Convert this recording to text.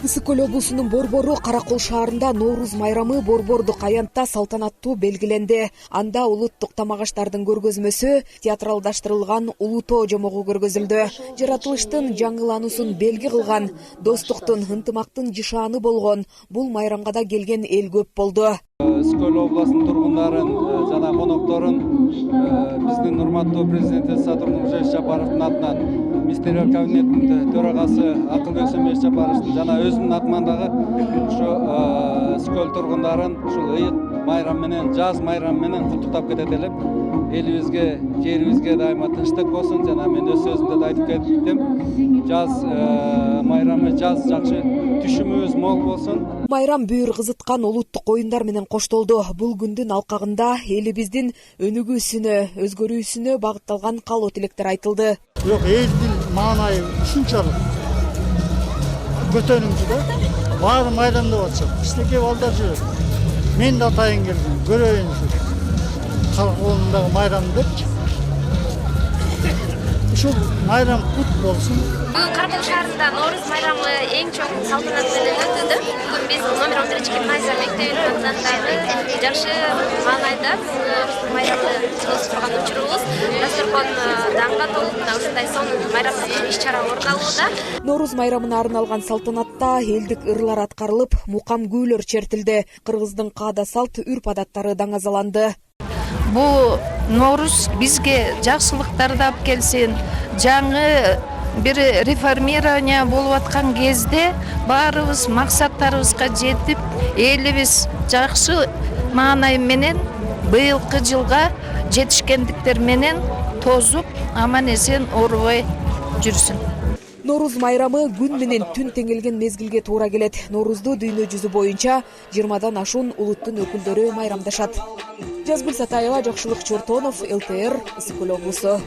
Ысык Көл облусунун Борбору Каракол шаарында Норуз майрамы Борбордук аянтта салтанаттуу белгиленди. Анда улуттук тамак-аштардын көргөзмөсү, театралдаштырылган улутоо жомогу көргөзүлдү. Жаратылыштын жаңылануусун белги кылган, достуктун, ынтымактын жышааны болгон бул майрамга да келген эл көп болду. Ысык Көл областынын тургундарын жана конокторун биздин урматтуу президенти Садыр Нуржапарович Жапаровдун атынан министрлер кабинетинин төрагасы Акылбек Сөмеш Жапаровдун жана өзүнүн атынан дагы ушу Ысык Көл тургундарын ушул ыйык майрам менен, жаз майрам менен куттуктап кетет элем. Элибизге, жерибизге дайыма тынчтык болсун. Жана мен өз сөзүмдө да айтып кеттим. Жаз майрамы, жаз жакшы түшүмүбүз мол болсун. Майрам бүйүр кызыткан улуттук оюндар менен коштолду. Бул күндүн алкагында элибиздин өнүгүүсүнө, өзгөрүүсүнө багытталган каалоо тилектер айтылды. Yok, элдин маанайы ушунчалык көтөрүңчү да. Баары майрамда атышат. Бизде балдар жүрөт. Мен да атайын келдим, көрөйүнчү. Караколундагы майрам депчи. Ушул майрам кут болсун. Бүгүн Каракол шаарында Норуз майрамы эң чоң салтанат менен өтүлдү. Бүгүн биз номер 11 гимназия мектебинин атындагы жакшы маанайда майрамды өткөрүп турган учурубуз. Дасторкон даңга толуп, ушундай сонун майрамдык иш-чара орун алууда. Норуз майрамына арналган салтанатта элдик ырлар аткарылып, мукам күүлөр чертилди. Кыргыздын каада салт, үрп-адаттары даңазаланды. Бул Норуз бизге жакшылыктарды алып келсин. Жаңы бир реформирование болуп аткан кезде баарыбыз максаттарыбызга жетип, элибиз жакшы маанай менен быйылкы жылга жетишкендиктер менен тозуп, аман-эсен оорубай жүрсүн. Норуз майрамы күн менен түн теңелген мезгилге туура келет. Норузду дүйнө жүзү боюнча 20дан ашуун улуттун өкүлдөрү майрамдашат. Жазгүл Сатаева, Жакшылык Чортонов, ЛТР, Ысык Көл облусу.